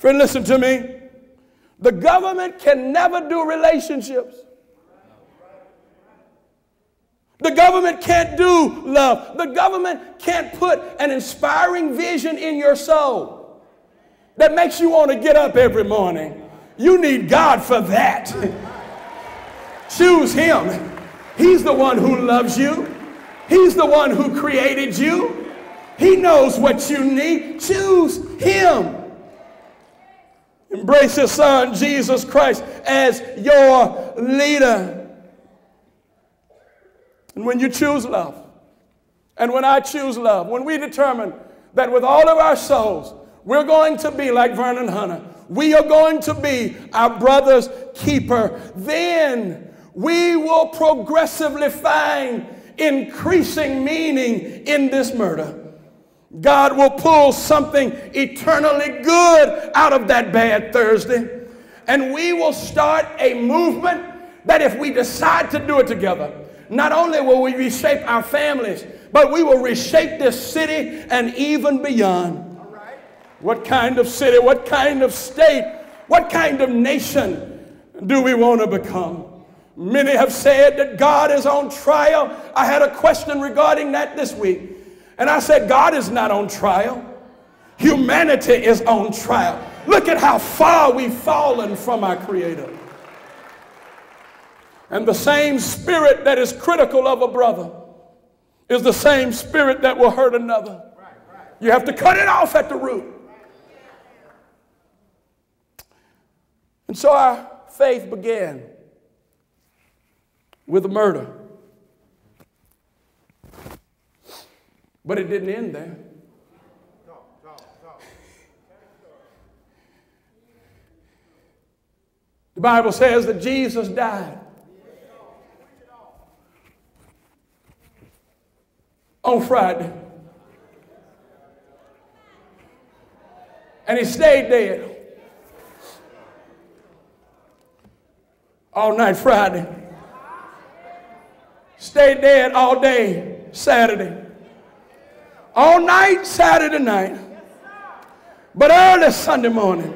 Friend, listen to me. The government can never do relationships. The government can't do love. The government can't put an inspiring vision in your soul that makes you want to get up every morning. You need God for that. Choose Him. He's the one who loves you. He's the one who created you. He knows what you need. Choose Him. Embrace His Son, Jesus Christ, as your leader. And when you choose love, and when I choose love, when we determine that with all of our souls, we're going to be like Vernon Hunter, we are going to be our brother's keeper, then we will progressively find increasing meaning in this murder. God will pull something eternally good out of that bad Thursday, and we will start a movement that if we decide to do it together, not only will we reshape our families, but we will reshape this city and even beyond. All right. What kind of city, what kind of state, what kind of nation do we want to become? Many have said that God is on trial. I had a question regarding that this week. And I said, God is not on trial. Humanity is on trial. Look at how far we've fallen from our Creator. And the same spirit that is critical of a brother is the same spirit that will hurt another. You have to cut it off at the root. And so our faith began with a murder. But it didn't end there. The Bible says that Jesus died on Friday. And He stayed dead all night Friday. Stayed dead all day Saturday. All night Saturday night. But early Sunday morning,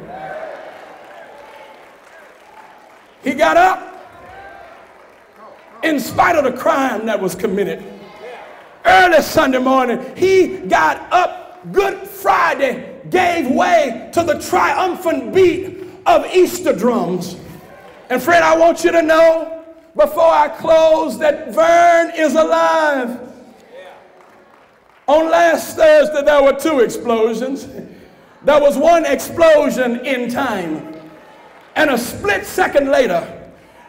He got up in spite of the crime that was committed. Early Sunday morning, He got up. Good Friday gave way to the triumphant beat of Easter drums. And friend, I want you to know before I close that Vern is alive. On last Thursday, there were two explosions. There was one explosion in time. And a split second later,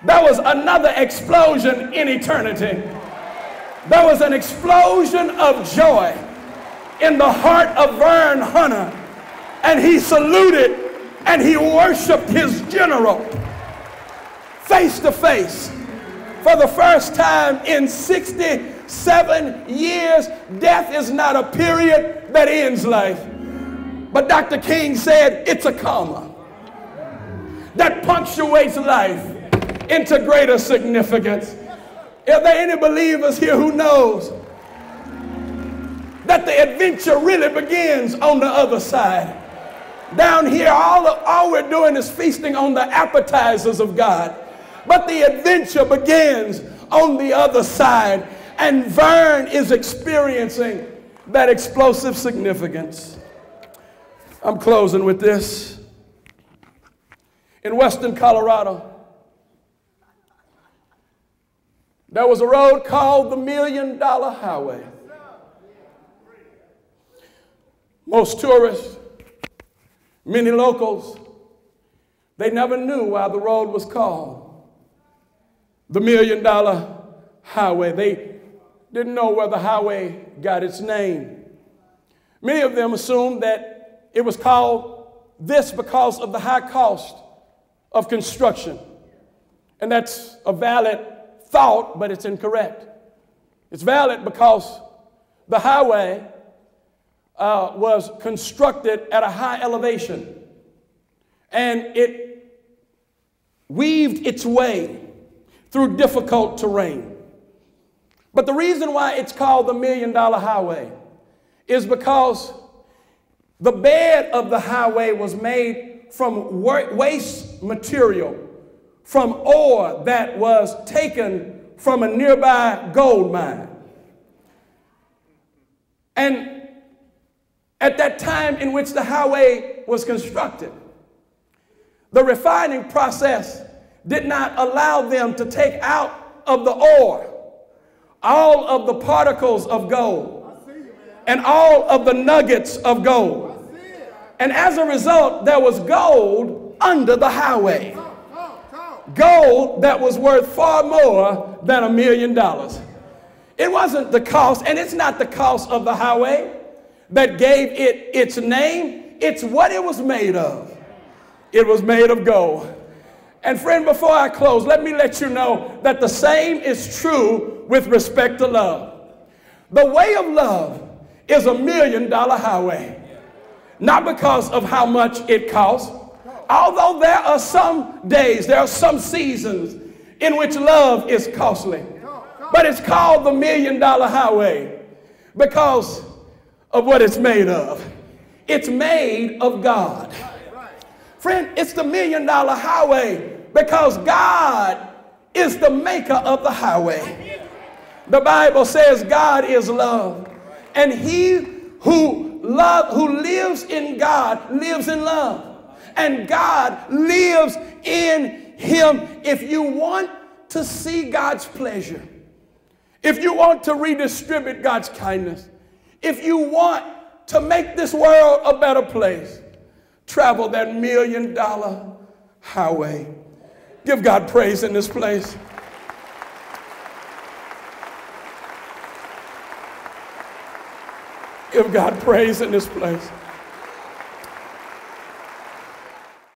there was another explosion in eternity. There was an explosion of joy in the heart of Vernon Hunter. And he saluted and he worshiped his general face to face. For the first time in 67 years, death is not a period that ends life. But Dr. King said it's a comma that punctuates life into greater significance. Are there any believers here who knows that the adventure really begins on the other side? Down here, all we're doing is feasting on the appetizers of God. But the adventure begins on the other side. And Vern is experiencing that explosive significance. I'm closing with this. In western Colorado, there was a road called the $1 Million Highway. Most tourists, many locals, they never knew why the road was called the $1 Million Highway. They didn't know where the highway got its name. Many of them assumed that it was called this because of the high cost of construction. And that's a valid thought, but it's incorrect. It's valid because the highway was constructed at a high elevation, and it weaved its way through difficult terrain. But the reason why it's called the $1 Million Highway is because the bed of the highway was made from waste material, from ore that was taken from a nearby gold mine. And at that time in which the highway was constructed, the refining process did not allow them to take out of the ore all of the particles of gold and all of the nuggets of gold. And as a result, there was gold under the highway. Gold that was worth far more than $1 million. It wasn't the cost, and it's not the cost of the highway that gave it its name. It's what it was made of. It was made of gold. And friend, before I close, let me let you know that the same is true with respect to love. The way of love is $1 million highway. Not because of how much it costs. Although there are some days, there are some seasons in which love is costly. But it's called the $1 million highway because of what it's made of. It's made of God. Friend, it's the $1 million highway because God is the maker of the highway. The Bible says God is love. And he who lives in God lives in love. And God lives in him. If you want to see God's pleasure, if you want to redistribute God's kindness, if you want to make this world a better place, travel that $1 million highway. Give God praise in this place. Give God praise in this place.